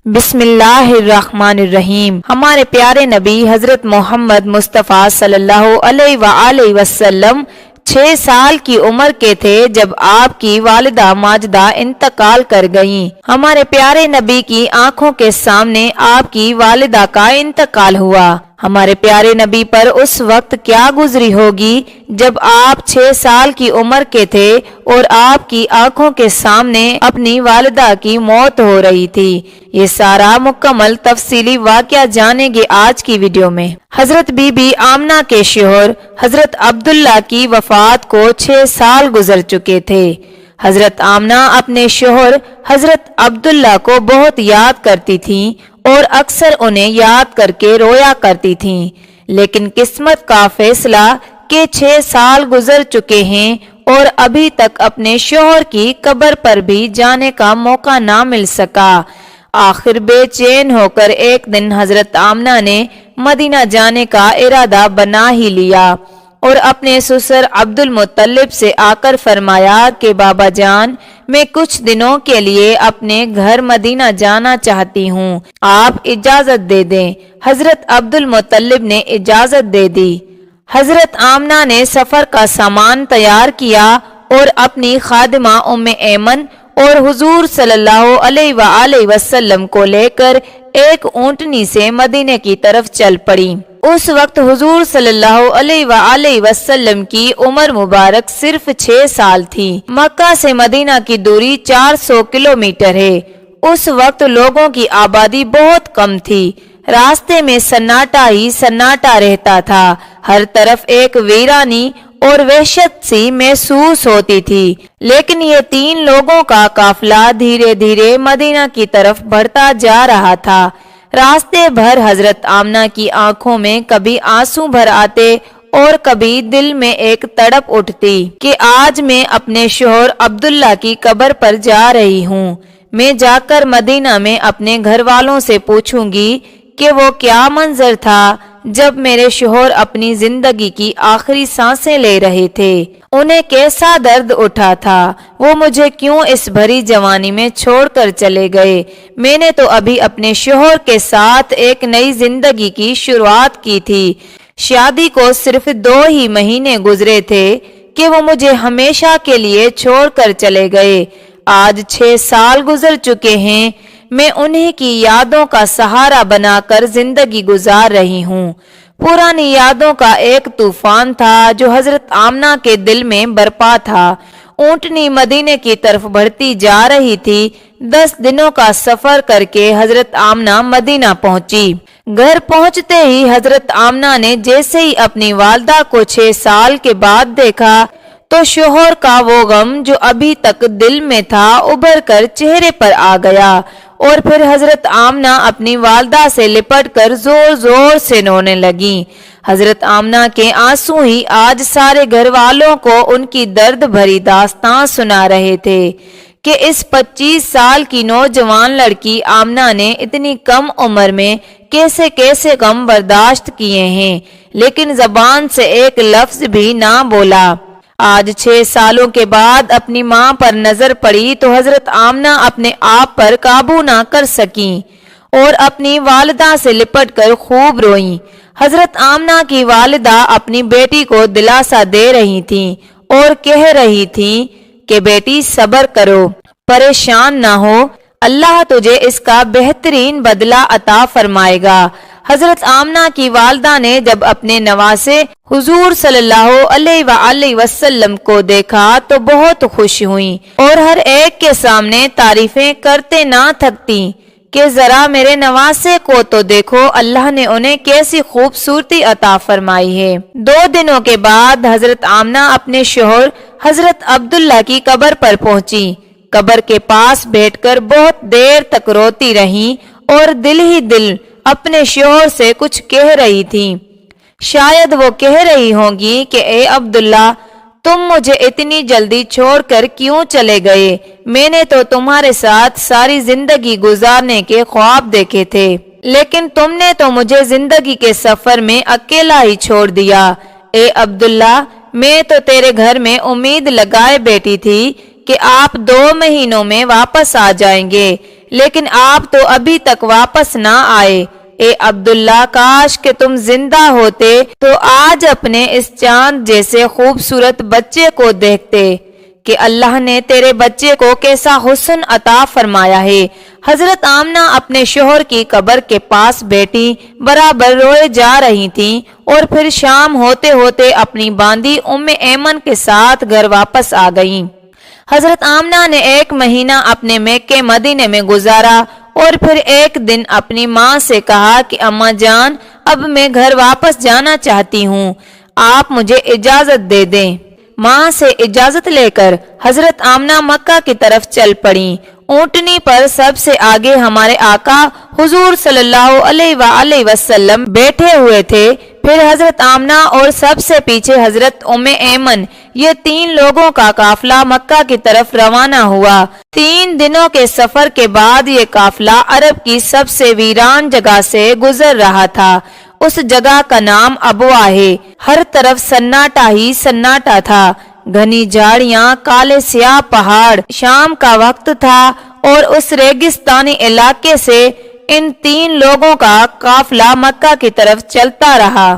بسم اللہ الرحمن الرحیم۔ ہمارے پیارے نبی حضرت محمد مصطفیٰ صلی اللہ علیہ وآلہ وسلم 6 سال کی عمر کے تھے جب آپ کی والدہ ماجدہ انتقال کر گئیں۔ ہمارے پیارے نبی کی آنکھوں کے سامنے آپ کی والدہ کا انتقال ہوا۔ ہمارے پیارے نبی پر اس وقت کیا گزری ہوگی جب آپ 6 سال کی عمر کے تھے اور آپ کی آنکھوں کے سامنے اپنی والدہ کی موت ہو رہی تھی۔ یہ سارا مکمل تفصیلی واقعہ جانیں گے آج کی ویڈیو میں۔ حضرت بی بی آمنہ کے شوہر حضرت عبداللہ کی وفات کو 6 سال گزر چکے تھے۔ حضرت آمنہ اپنے شوہر حضرت عبداللہ کو بہت یاد کرتی تھیں اور اکثر انہیں یاد کر کے رویا کرتی تھیں، لیکن قسمت کا فیصلہ کہ 6 سال گزر چکے ہیں اور ابھی تک اپنے شوہر کی قبر پر بھی جانے کا موقع نہ مل سکا۔ آخر بے چین ہو کر ایک دن حضرت آمنہ نے مدینہ جانے کا ارادہ بنا ہی لیا اور اپنے سسر عبد المطلب سے آ کر فرمایا کہ بابا جان، میں کچھ دنوں کے لیے اپنے گھر مدینہ جانا چاہتی ہوں، آپ اجازت دے دیں۔ حضرت عبد المطلب نے اجازت دے دی۔ حضرت آمنہ نے سفر کا سامان تیار کیا اور اپنی خادمہ ام ایمن اور حضور صلی اللہ علیہ وآلہ وسلم کو لے کر ایک اونٹنی سے مدینے کی طرف چل پڑی۔ اس وقت حضور صلی اللہ علیہ وآلہ وسلم کی عمر مبارک صرف 6 سال تھی۔ مکہ سے مدینہ کی دوری 400 کلومیٹر ہے۔ اس وقت لوگوں کی آبادی بہت کم تھی۔ راستے میں سناٹا ہی سناٹا رہتا تھا۔ ہر طرف ایک ویرانی اور وحشت سی محسوس ہوتی تھی، لیکن یہ 3 لوگوں کا قافلہ دھیرے دھیرے مدینہ کی طرف بڑھتا جا رہا تھا۔ راستے بھر حضرت آمنہ کی آنکھوں میں کبھی آنسو بھر آتے اور کبھی دل میں ایک تڑپ اٹھتی کہ آج میں اپنے شوہر عبداللہ کی قبر پر جا رہی ہوں۔ میں جا کر مدینہ میں اپنے گھر والوں سے پوچھوں گی کہ وہ کیا منظر تھا جب میرے شوہر اپنی زندگی کی آخری سانسیں لے رہے تھے، انہیں کیسا درد اٹھا تھا، وہ مجھے کیوں اس بھری جوانی میں چھوڑ کر چلے گئے۔ میں نے تو ابھی اپنے شوہر کے ساتھ ایک نئی زندگی کی شروعات کی تھی۔ شادی کو صرف 2 ہی مہینے گزرے تھے کہ وہ مجھے ہمیشہ کے لیے چھوڑ کر چلے گئے۔ آج 6 سال گزر چکے ہیں، میں انہی کی یادوں کا سہارا بنا کر زندگی گزار رہی ہوں۔ پرانی یادوں کا ایک طوفان تھا جو حضرت آمنہ کے دل میں برپا تھا۔ اونٹنی مدینے کی طرف بڑھتی جا رہی تھی۔ 10 دنوں کا سفر کر کے حضرت آمنہ مدینہ پہنچی۔ گھر پہنچتے ہی حضرت آمنہ نے جیسے ہی اپنی والدہ کو 6 سال کے بعد دیکھا تو شوہر کا وہ غم جو ابھی تک دل میں تھا ابھر کر چہرے پر آ گیا، اور پھر حضرت آمنہ اپنی والدہ سے لپٹ کر زور زور سے رونے لگیں۔ حضرت آمنہ کے آنسو ہی آج سارے گھر والوں کو ان کی درد بھری داستان سنا رہے تھے کہ اس 25 سال کی نوجوان لڑکی آمنہ نے اتنی کم عمر میں کیسے کیسے غم برداشت کیے ہیں، لیکن زبان سے ایک لفظ بھی نہ بولا۔ آج 6 سالوں کے بعد اپنی ماں پر نظر پڑی تو حضرت آمنہ اپنے آپ پر قابو نہ کر سکیں اور اپنی والدہ سے لپٹ کر خوب روئیں۔ حضرت آمنہ کی والدہ اپنی بیٹی کو دلاسا دے رہی تھیں اور کہہ رہی تھیں کہ بیٹی صبر کرو، پریشان نہ ہو، اللہ تجھے اس کا بہترین بدلہ عطا فرمائے گا۔ حضرت آمنہ کی والدہ نے جب اپنے نواسے حضور صلی اللہ علیہ وآلہ وسلم کو دیکھا تو بہت خوش ہوئیں اور ہر ایک کے سامنے تعریفیں کرتے نہ تھکتی کہ ذرا میرے نواسے کو تو دیکھو، اللہ نے انہیں کیسی خوبصورتی عطا فرمائی ہے۔ 2 دنوں کے بعد حضرت آمنہ اپنے شوہر حضرت عبداللہ کی قبر پر پہنچی۔ قبر کے پاس بیٹھ کر بہت دیر تک روتی رہیں اور دل ہی دل اپنے شوہر سے کچھ کہہ رہی تھیں۔ شاید وہ کہہ رہی ہوں گی کہ اے عبداللہ، تم مجھے اتنی جلدی چھوڑ کر کیوں چلے گئے؟ میں نے تو تمہارے ساتھ ساری زندگی گزارنے کے خواب دیکھے تھے، لیکن تم نے تو مجھے زندگی کے سفر میں اکیلا ہی چھوڑ دیا۔ اے عبداللہ، میں تو تیرے گھر میں امید لگائے بیٹھی تھی کہ آپ 2 مہینوں میں واپس آ جائیں گے، لیکن آپ تو ابھی تک واپس نہ آئے۔ اے عبداللہ، کاش کہ تم زندہ ہوتے تو آج اپنے اس چاند جیسے خوبصورت بچے کو دیکھتے کہ اللہ نے تیرے بچے کو کیسا حسن عطا فرمایا ہے۔ حضرت آمنہ اپنے شوہر کی قبر کے پاس بیٹھی برابر روئے جا رہی تھیں اور پھر شام ہوتے ہوتے اپنی باندی ام ایمن کے ساتھ گھر واپس آ گئیں۔ حضرت آمنہ نے 1 مہینہ اپنے مکے مدینے میں گزارا اور پھر ایک دن اپنی ماں سے کہا کہ اماں جان، اب میں گھر واپس جانا چاہتی ہوں، آپ مجھے اجازت دے دیں۔ ماں سے اجازت لے کر حضرت آمنہ مکہ کی طرف چل پڑیں۔ اونٹنی پر سب سے آگے ہمارے آقا حضور صلی اللہ علیہ وآلہ وسلم بیٹھے ہوئے تھے، پھر حضرت آمنہ اور سب سے پیچھے حضرت ام ایمن، یہ 3 لوگوں کا قافلہ مکہ کی طرف روانہ ہوا۔ 3 دنوں کے سفر کے بعد یہ قافلہ عرب کی سب سے ویران جگہ سے گزر رہا تھا۔ اس جگہ کا نام ابوا ہے۔ ہر طرف سناٹا ہی سناٹا تھا، گھنی جھاڑیاں، کالے سیاہ پہاڑ۔ شام کا وقت تھا اور اس ریگستانی علاقے سے ان 3 لوگوں کا قافلہ مکہ کی طرف چلتا رہا۔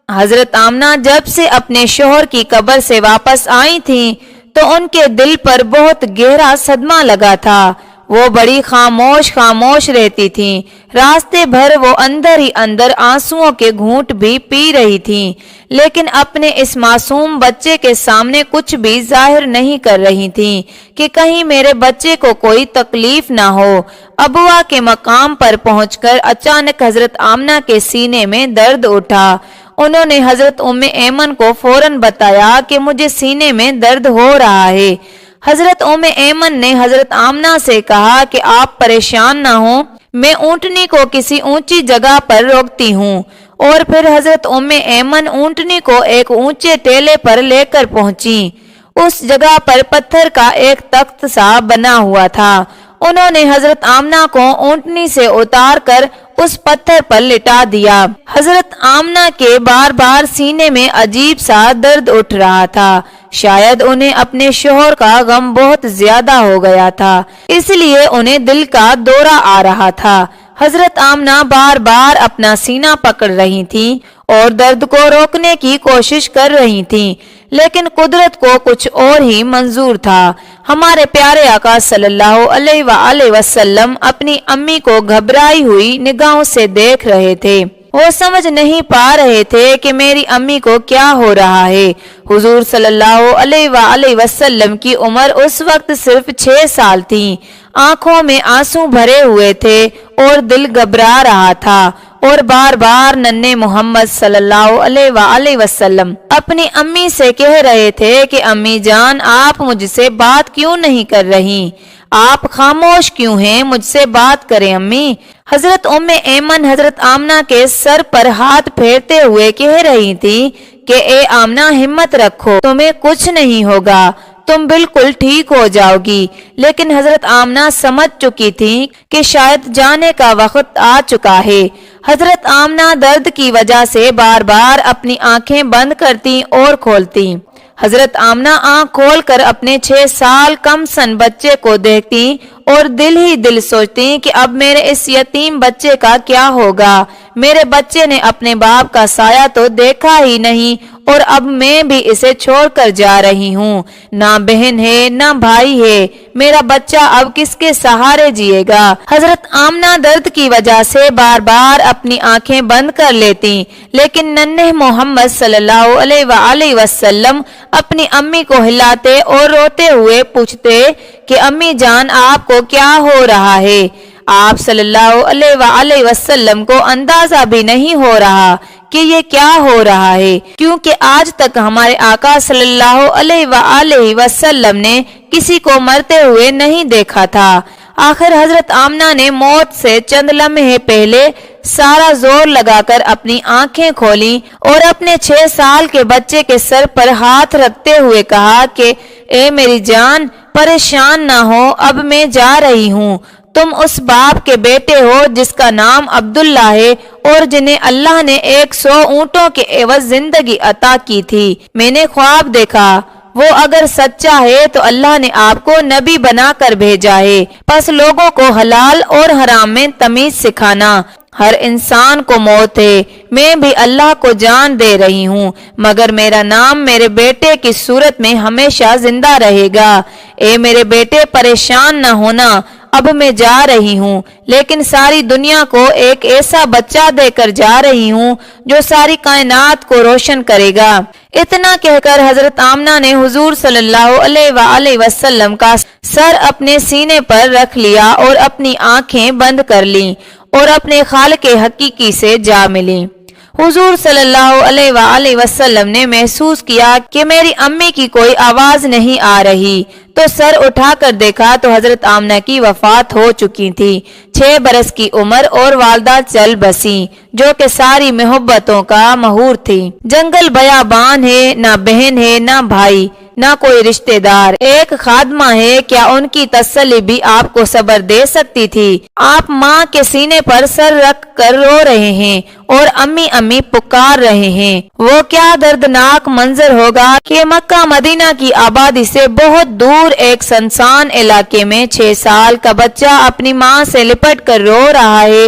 حضرت آمنہ جب سے اپنے شوہر کی قبر سے واپس آئی تھیں تو ان کے دل پر بہت گہرا صدمہ لگا تھا۔ وہ بڑی خاموش رہتی تھیں۔ راستے بھر وہ اندر ہی اندر آنسوؤں کے گھونٹ بھی پی رہی تھیں، لیکن اپنے اس معصوم بچے کے سامنے کچھ بھی ظاہر نہیں کر رہی تھیں کہ کہیں میرے بچے کو کوئی تکلیف نہ ہو۔ ابوا کے مقام پر پہنچ کر اچانک حضرت آمنہ کے سینے میں درد اٹھا۔ انہوں نے حضرت ام ایمن کو فوراً بتایا کہ مجھے سینے میں درد ہو رہا ہے۔ حضرت ام ایمن نے حضرت آمنہ سے کہا کہ آپ پریشان نہ ہوں، میں اونٹنی کو کسی اونچی جگہ پر روکتی ہوں۔ اور پھر حضرت ام ایمن اونٹنی کو ایک اونچے ٹیلے پر لے کر پہنچی۔ اس جگہ پر پتھر کا ایک تخت سا بنا ہوا تھا۔ انہوں نے حضرت آمنہ کو اونٹنی سے اتار کر اس پتھر پر لٹا دیا۔ حضرت آمنہ کے بار بار سینے میں عجیب سا درد اٹھ رہا تھا۔ شاید انہیں اپنے شوہر کا غم بہت زیادہ ہو گیا تھا، اس لیے انہیں دل کا دورہ آ رہا تھا۔ حضرت آمنہ بار بار اپنا سینہ پکڑ رہی تھیں اور درد کو روکنے کی کوشش کر رہی تھیں، لیکن قدرت کو کچھ اور ہی منظور تھا۔ ہمارے پیارے آقا صلی اللہ علیہ وآلہ وسلم اپنی امی کو گھبرائی ہوئی نگاہوں سے دیکھ رہے تھے۔ وہ سمجھ نہیں پا رہے تھے کہ میری امی کو کیا ہو رہا ہے۔ حضور صلی اللہ علیہ وآلہ وسلم کی عمر اس وقت صرف 6 سال تھی۔ آنکھوں میں آنسو بھرے ہوئے تھے اور دل گھبرا رہا تھا، اور بار بار ننھے محمد صلی اللہ علیہ وآلہ وسلم اپنی امی سے کہہ رہے تھے کہ امی جان، آپ مجھ سے بات کیوں نہیں کر رہی؟ آپ خاموش کیوں ہیں؟ مجھ سے بات کریں امی۔ حضرت ام ایمن حضرت آمنہ کے سر پر ہاتھ پھیرتے ہوئے کہہ رہی تھی کہ اے آمنہ، ہمت رکھو، تمہیں کچھ نہیں ہوگا، تم بالکل ٹھیک ہو جاؤ گی۔ لیکن حضرت آمنہ سمجھ چکی تھی کہ شاید جانے کا وقت آ چکا ہے۔ حضرت آمنہ درد کی وجہ سے بار بار اپنی آنکھیں بند کرتی اور کھولتی۔ حضرت آمنہ آنکھ کھول کر اپنے 6 سال کم سن بچے کو دیکھتی اور دل ہی دل سوچتی کہ اب میرے اس یتیم بچے کا کیا ہوگا۔ میرے بچے نے اپنے باپ کا سایہ تو دیکھا ہی نہیں، اور اب میں بھی اسے چھوڑ کر جا رہی ہوں۔ نہ بہن ہے نہ بھائی ہے، میرا بچہ اب کس کے سہارے جیے گا؟ حضرت آمنہ درد کی وجہ سے بار بار اپنی آنکھیں بند کر لیتی، لیکن ننھے محمد صلی اللہ علیہ وآلہ وسلم اپنی امی کو ہلاتے اور روتے ہوئے پوچھتے کہ امی جان، آپ کو کیا ہو رہا ہے؟ آپ صلی اللہ علیہ وآلہ وسلم کو اندازہ بھی نہیں ہو رہا کہ یہ کیا ہو رہا ہے، کیونکہ آج تک ہمارے آقا صلی اللہ علیہ وآلہ وسلم نے کسی کو مرتے ہوئے نہیں دیکھا تھا۔ آخر حضرت آمنہ نے موت سے چند لمحے پہلے سارا زور لگا کر اپنی آنکھیں کھولیں اور اپنے 6 سال کے بچے کے سر پر ہاتھ رکھتے ہوئے کہا کہ اے میری جان، پریشان نہ ہو، اب میں جا رہی ہوں۔ تم اس باپ کے بیٹے ہو جس کا نام عبداللہ ہے اور جنہیں اللہ نے 100 اونٹوں کے عوض زندگی عطا کی تھی۔ میں نے خواب دیکھا، وہ اگر سچا ہے تو اللہ نے آپ کو نبی بنا کر بھیجا ہے، پس لوگوں کو حلال اور حرام میں تمیز سکھانا۔ ہر انسان کو موت ہے، میں بھی اللہ کو جان دے رہی ہوں، مگر میرا نام میرے بیٹے کی صورت میں ہمیشہ زندہ رہے گا۔ اے میرے بیٹے پریشان نہ ہونا، اب میں جا رہی ہوں، لیکن ساری دنیا کو ایک ایسا بچہ دے کر جا رہی ہوں جو ساری کائنات کو روشن کرے گا۔ اتنا کہہ کر حضرت آمنہ نے حضور صلی اللہ علیہ وآلہ وسلم کا سر اپنے سینے پر رکھ لیا اور اپنی آنکھیں بند کر لیں اور اپنے خالق حقیقی سے جا ملی۔ حضور صلی اللہ علیہ وآلہ وسلم نے محسوس کیا کہ میری امی کی کوئی آواز نہیں آ رہی، تو سر اٹھا کر دیکھا تو حضرت آمنہ کی وفات ہو چکی تھی۔ 6 برس کی عمر اور والدہ چل بسی، جو کہ ساری محبتوں کا مہور تھی۔ جنگل بیابان ہے، نہ بہن ہے نہ بھائی، نہ کوئی رشتہ دار، ایک خادمہ ہے، کیا ان کی تسلی بھی آپ کو صبر دے سکتی تھی؟ آپ ماں کے سینے پر سر رکھ کر رو رہے ہیں اور امی امی پکار رہے ہیں۔ وہ کیا دردناک منظر ہوگا کہ مکہ مدینہ کی آبادی سے بہت دور ایک سنسان علاقے میں 6 سال کا بچہ اپنی ماں سے لپٹ کر رو رہا ہے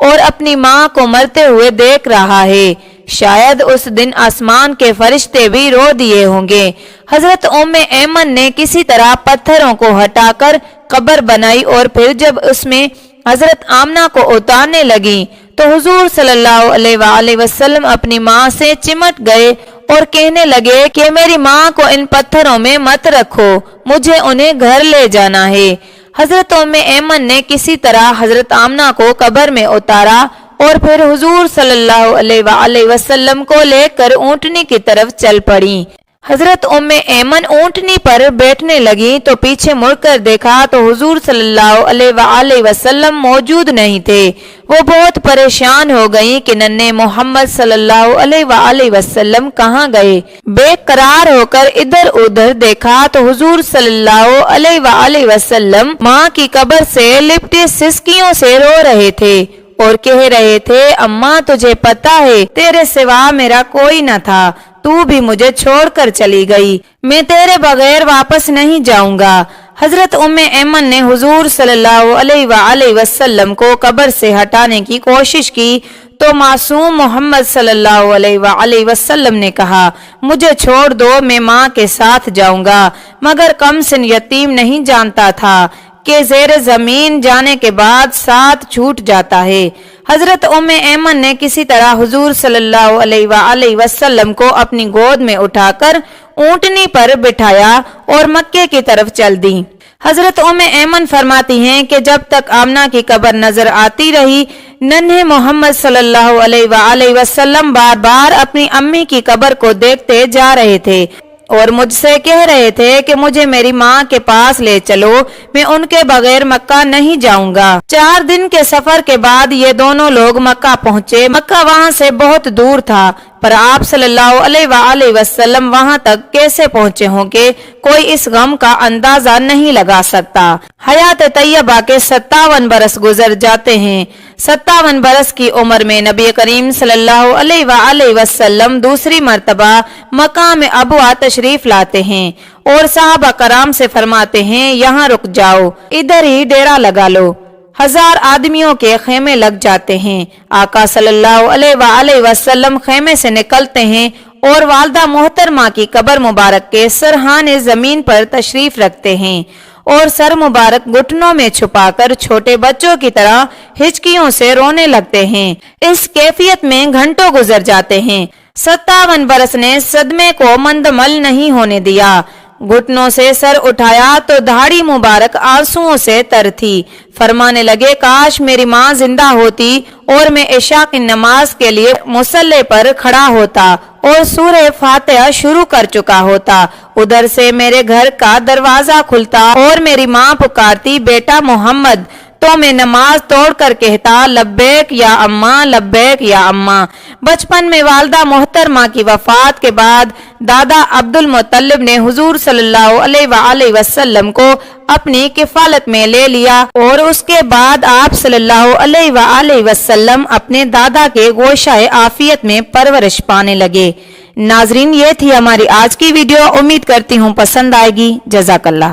اور اپنی ماں کو مرتے ہوئے دیکھ رہا ہے۔ شاید اس دن آسمان کے فرشتے بھی رو دیے ہوں گے۔ حضرت ام ایمن نے کسی طرح پتھروں کو ہٹا کر قبر بنائی اور پھر جب اس میں حضرت آمنہ کو اتارنے لگی تو حضور صلی اللہ علیہ وآلہ وسلم اپنی ماں سے چمٹ گئے اور کہنے لگے کہ میری ماں کو ان پتھروں میں مت رکھو، مجھے انہیں گھر لے جانا ہے۔ حضرت ام ایمن نے کسی طرح حضرت آمنہ کو قبر میں اتارا اور پھر حضور صلی اللہ علیہ وآلہ وسلم کو لے کر اونٹنی کی طرف چل پڑی۔ حضرت ام ایمن اونٹنی پر بیٹھنے لگی تو پیچھے مڑ کر دیکھا تو حضور صلی اللہ علیہ وآلہ وسلم موجود نہیں تھے۔ وہ بہت پریشان ہو گئی کہ ننھے محمد صلی اللہ علیہ وآلہ وسلم کہاں گئے۔ بے قرار ہو کر ادھر ادھر دیکھا تو حضور صلی اللہ علیہ وآلہ وسلم ماں کی قبر سے لپٹے سسکیوں سے رو رہے تھے اور کہہ رہے تھے، اماں تجھے پتا ہے تیرے سوا میرا کوئی نہ تھا، تو بھی مجھے چھوڑ کر چلی گئی، میں تیرے بغیر واپس نہیں جاؤں گا۔ حضرت ام ایمن نے حضور صلی اللہ علیہ وآلہ وسلم کو قبر سے ہٹانے کی کوشش کی تو معصوم محمد صلی اللہ علیہ وآلہ وسلم نے کہا، مجھے چھوڑ دو، میں ماں کے ساتھ جاؤں گا۔ مگر کم سن یتیم نہیں جانتا تھا کہ زیر زمین جانے کے بعد ساتھ چھوٹ جاتا ہے۔ حضرت ام ایمن نے کسی طرح حضور صلی اللہ علیہ وآلہ وسلم کو اپنی گود میں اٹھا کر اونٹنی پر بٹھایا اور مکے کی طرف چل دی۔ حضرت ام ایمن فرماتی ہیں کہ جب تک آمنہ کی قبر نظر آتی رہی، ننھے محمد صلی اللہ علیہ وآلہ وسلم بار بار اپنی امی کی قبر کو دیکھتے جا رہے تھے اور مجھ سے کہہ رہے تھے کہ مجھے میری ماں کے پاس لے چلو، میں ان کے بغیر مکہ نہیں جاؤں گا۔ 4 دن کے سفر کے بعد یہ دونوں لوگ مکہ پہنچے۔ مکہ وہاں سے بہت دور تھا، پر آپ صلی اللہ علیہ وآلہ وسلم وہاں تک کیسے پہنچے ہوں گے، کوئی اس غم کا اندازہ نہیں لگا سکتا۔ حیات طیبہ کے 57 برس گزر جاتے ہیں۔ 57 برس کی عمر میں نبی کریم صلی اللہ علیہ وآلہ وسلم دوسری مرتبہ مقام ابوا تشریف لاتے ہیں اور صحابہ کرام سے فرماتے ہیں، یہاں رک جاؤ، ادھر ہی ڈیرا لگا لو۔ 1000 آدمیوں کے خیمے لگ جاتے ہیں۔ آقا صلی اللہ علیہ وآلہ وسلم خیمے سے نکلتے ہیں اور والدہ محترمہ کی قبر مبارک کے سرحان زمین پر تشریف رکھتے ہیں اور سر مبارک گھٹنوں میں چھپا کر چھوٹے بچوں کی طرح ہچکیوں سے رونے لگتے ہیں۔ اس کیفیت میں گھنٹوں گزر جاتے ہیں۔ 57 برس نے صدمے کو مندمل نہیں ہونے دیا۔ گھٹنوں سے سر اٹھایا تو دھاڑی مبارک آنسوؤں سے تر تھی۔ فرمانے لگے، کاش میری ماں زندہ ہوتی اور میں عشاء کی نماز کے لیے مصلی پر کھڑا ہوتا اور سورہ فاتحہ شروع کر چکا ہوتا۔ ادھر سے میرے گھر کا دروازہ کھلتا اور میری ماں پکارتی، بیٹا محمد، تو میں نماز توڑ کر کہتا، لبیک یا اماں، لبیک یا اماں۔ بچپن میں والدہ محترمہ کی وفات کے بعد دادا عبد المطلب نے حضور صلی اللہ علیہ وآلہ وسلم کو اپنی کفالت میں لے لیا اور اس کے بعد آپ صلی اللہ علیہ وآلہ وسلم اپنے دادا کے گوشہ عافیت میں پرورش پانے لگے۔ ناظرین، یہ تھی ہماری آج کی ویڈیو، امید کرتی ہوں پسند آئے گی۔ جزاک اللہ۔